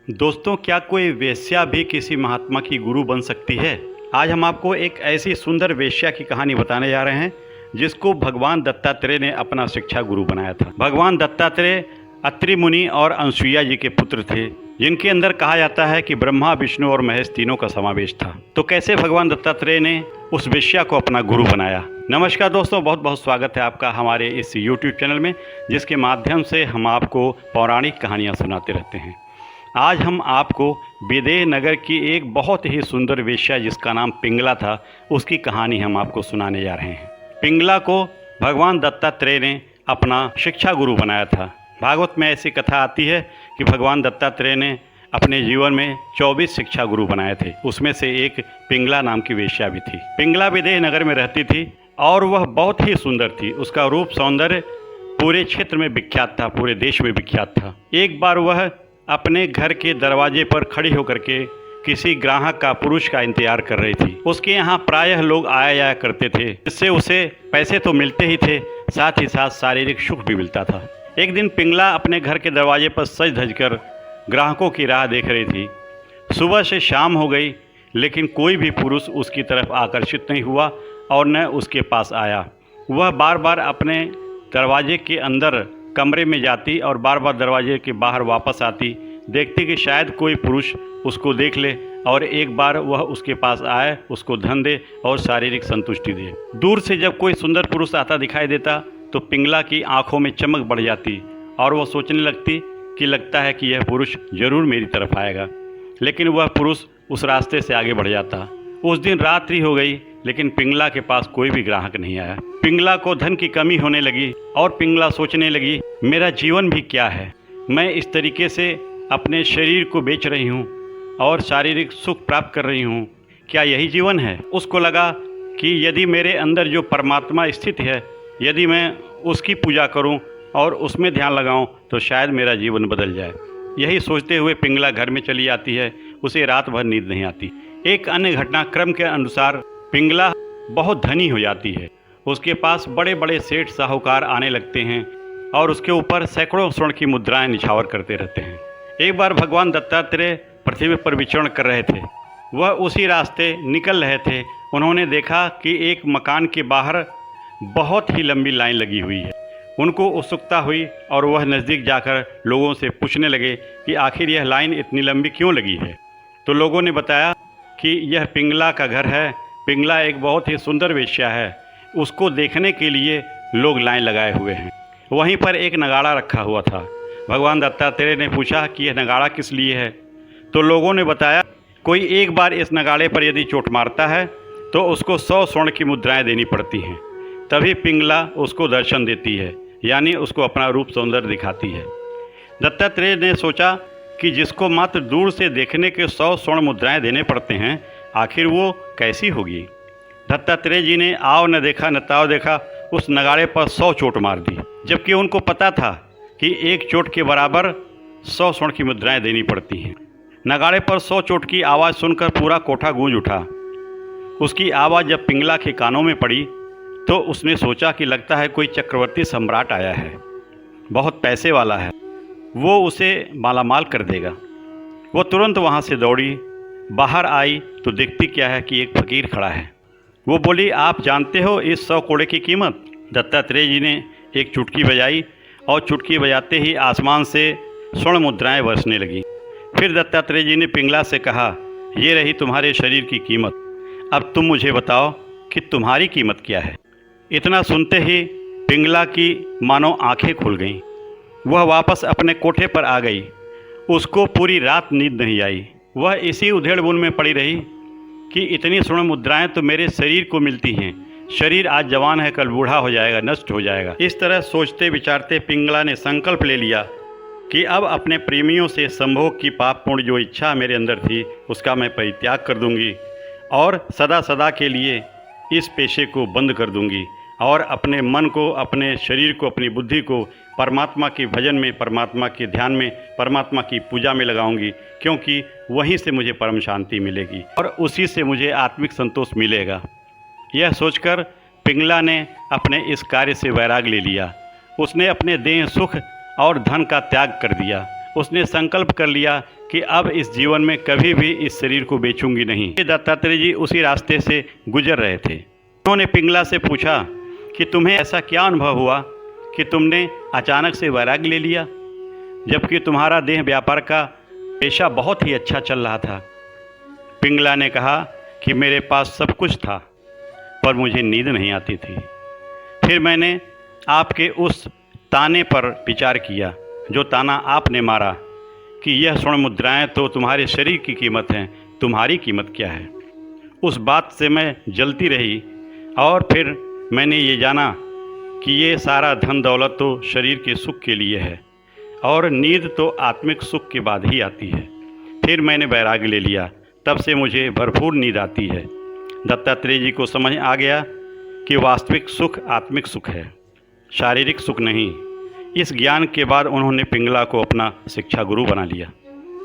दोस्तों, क्या कोई वेश्या भी किसी महात्मा की गुरु बन सकती है? आज हम आपको एक ऐसी सुंदर वेश्या की कहानी बताने जा रहे हैं जिसको भगवान दत्तात्रेय ने अपना शिक्षा गुरु बनाया था। भगवान दत्तात्रेय अत्रि मुनि और अनसुईया जी के पुत्र थे, जिनके अंदर कहा जाता है कि ब्रह्मा, विष्णु और महेश तीनों का समावेश था। तो कैसे भगवान दत्तात्रेय ने उस वेश्या को अपना गुरु बनाया? नमस्कार दोस्तों, बहुत बहुत स्वागत है आपका हमारे इस YouTube चैनल में, जिसके माध्यम से हम आपको पौराणिक कहानियाँ सुनाते रहते हैं। आज हम आपको विदेह नगर की एक बहुत ही सुंदर वेश्या जिसका नाम पिंगला था, उसकी कहानी हम आपको सुनाने जा रहे हैं। पिंगला को भगवान दत्तात्रेय ने अपना शिक्षा गुरु बनाया था। भागवत में ऐसी कथा आती है कि भगवान दत्तात्रेय ने अपने जीवन में 24 शिक्षा गुरु बनाए थे। उसमें से एक पिंगला नाम की वेश्या भी थी। पिंगला विदेह नगर में रहती थी और वह बहुत ही सुंदर थी। उसका रूप सौंदर्य पूरे क्षेत्र में विख्यात था, पूरे देश में विख्यात था। एक बार वह अपने घर के दरवाजे पर खड़ी होकर के किसी ग्राहक का, पुरुष का इंतजार कर रही थी। उसके यहाँ प्रायः लोग आया जाया करते थे, जिससे उसे पैसे तो मिलते ही थे, साथ ही साथ शारीरिक सुख भी मिलता था। एक दिन पिंगला अपने घर के दरवाजे पर सज धज कर ग्राहकों की राह देख रही थी। सुबह से शाम हो गई, लेकिन कोई भी पुरुष उसकी तरफ आकर्षित नहीं हुआ और न उसके पास आया। वह बार बार अपने दरवाजे के अंदर कमरे में जाती और बार बार दरवाजे के बाहर वापस आती, देखती कि शायद कोई पुरुष उसको देख ले और एक बार वह उसके पास आए, उसको धन दे और शारीरिक संतुष्टि दे। दूर से जब कोई सुंदर पुरुष आता दिखाई देता तो पिंगला की आंखों में चमक बढ़ जाती और वह सोचने लगती कि लगता है कि यह पुरुष जरूर मेरी तरफ आएगा। लेकिन वह पुरुष उस रास्ते से आगे बढ़ जाता। उस दिन रात्रि हो गई, लेकिन पिंगला के पास कोई भी ग्राहक नहीं आया। पिंगला को धन की कमी होने लगी और पिंगला सोचने लगी, मेरा जीवन भी क्या है? मैं इस तरीके से अपने शरीर को बेच रही हूँ और शारीरिक सुख प्राप्त कर रही हूँ, क्या यही जीवन है? उसको लगा कि यदि मेरे अंदर जो परमात्मा स्थित है, यदि मैं उसकी पूजा करूँ और उसमें ध्यान लगाऊँ तो शायद मेरा जीवन बदल जाए। यही सोचते हुए पिंगला घर में चली आती है। उसे रात भर नींद नहीं आती। एक अन्य घटनाक्रम के अनुसार पिंगला बहुत धनी हो जाती है। उसके पास बड़े बड़े सेठ साहूकार आने लगते हैं और उसके ऊपर सैकड़ों स्वर्ण की मुद्राएं निछावर करते रहते हैं। एक बार भगवान दत्तात्रेय पृथ्वी पर विचरण कर रहे थे। वह उसी रास्ते निकल रहे थे। उन्होंने देखा कि एक मकान के बाहर बहुत ही लंबी लाइन लगी हुई है। उनको उत्सुकता हुई और वह नज़दीक जाकर लोगों से पूछने लगे कि आखिर यह लाइन इतनी लंबी क्यों लगी है। तो लोगों ने बताया कि यह पिंगला का घर है। पिंगला एक बहुत ही सुंदर वेश्या है, उसको देखने के लिए लोग लाइन लगाए हुए हैं। वहीं पर एक नगाड़ा रखा हुआ था। भगवान दत्तात्रेय ने पूछा कि यह नगाड़ा किस लिए है? तो लोगों ने बताया, कोई एक बार इस नगाड़े पर यदि चोट मारता है तो उसको 100 स्वर्ण की मुद्राएं देनी पड़ती हैं, तभी पिंगला उसको दर्शन देती है, यानी उसको अपना रूप सौंदर्य दिखाती है। दत्तात्रेय ने सोचा कि जिसको मात्र दूर से देखने के 100 स्वर्ण मुद्राएं देने पड़ते हैं, आखिर वो कैसी होगी? दत्तात्रेय जी ने आओ न देखा न ताव देखा, उस नगाड़े पर 100 चोट मार दी, जबकि उनको पता था कि एक चोट के बराबर 100 स्वर्ण की मुद्राएं देनी पड़ती हैं। नगाड़े पर 100 चोट की आवाज़ सुनकर पूरा कोठा गूंज उठा। उसकी आवाज़ जब पिंगला के कानों में पड़ी तो उसने सोचा कि लगता है कोई चक्रवर्ती सम्राट आया है, बहुत पैसे वाला है, वो उसे मालामाल कर देगा। वो तुरंत वहाँ से दौड़ी। बाहर आई तो देखती क्या है कि एक फ़कीर खड़ा है। वो बोली, आप जानते हो इस 100 कोड़े की कीमत? दत्तात्रेय जी ने एक चुटकी बजाई और चुटकी बजाते ही आसमान से स्वर्ण मुद्राएं बरसने लगी। फिर दत्तात्रेय जी ने पिंगला से कहा, ये रही तुम्हारे शरीर की कीमत, अब तुम मुझे बताओ कि तुम्हारी कीमत क्या है? इतना सुनते ही पिंगला की मानो आंखें खुल गईं। वह वापस अपने कोठे पर आ गई। उसको पूरी रात नींद नहीं आई। वह इसी उधेड़-बुन में पड़ी रही कि इतनी स्वर्ण मुद्राएं तो मेरे शरीर को मिलती हैं। शरीर आज जवान है, कल बूढ़ा हो जाएगा, नष्ट हो जाएगा। इस तरह सोचते विचारते पिंगला ने संकल्प ले लिया कि अब अपने प्रेमियों से संभोग की पापपूर्ण जो इच्छा मेरे अंदर थी, उसका मैं परित्याग कर दूंगी और सदा सदा के लिए इस पेशे को बंद कर दूंगी और अपने मन को, अपने शरीर को, अपनी बुद्धि को परमात्मा के भजन में, परमात्मा के ध्यान में, परमात्मा की पूजा में लगाऊंगी, क्योंकि वहीं से मुझे परम शांति मिलेगी और उसी से मुझे आत्मिक संतोष मिलेगा। यह सोचकर पिंगला ने अपने इस कार्य से वैराग ले लिया। उसने अपने देह सुख और धन का त्याग कर दिया। उसने संकल्प कर लिया कि अब इस जीवन में कभी भी इस शरीर को बेचूंगी नहीं। दत्तात्रेय जी उसी रास्ते से गुजर रहे थे। उन्होंने पिंगला से पूछा कि तुम्हें ऐसा क्या अनुभव हुआ कि तुमने अचानक से वैराग्य ले लिया, जबकि तुम्हारा देह व्यापार का पेशा बहुत ही अच्छा चल रहा था। पिंगला ने कहा कि मेरे पास सब कुछ था, पर मुझे नींद नहीं आती थी। फिर मैंने आपके उस ताने पर विचार किया, जो ताना आपने मारा कि यह स्वर्ण मुद्राएं तो तुम्हारे शरीर की कीमत हैं, तुम्हारी कीमत क्या है। उस बात से मैं जलती रही और फिर मैंने ये जाना कि ये सारा धन दौलत तो शरीर के सुख के लिए है और नींद तो आत्मिक सुख के बाद ही आती है। फिर मैंने वैराग्य ले लिया, तब से मुझे भरपूर नींद आती है। दत्तात्रेय जी को समझ आ गया कि वास्तविक सुख आत्मिक सुख है, शारीरिक सुख नहीं। इस ज्ञान के बाद उन्होंने पिंगला को अपना शिक्षा गुरु बना लिया।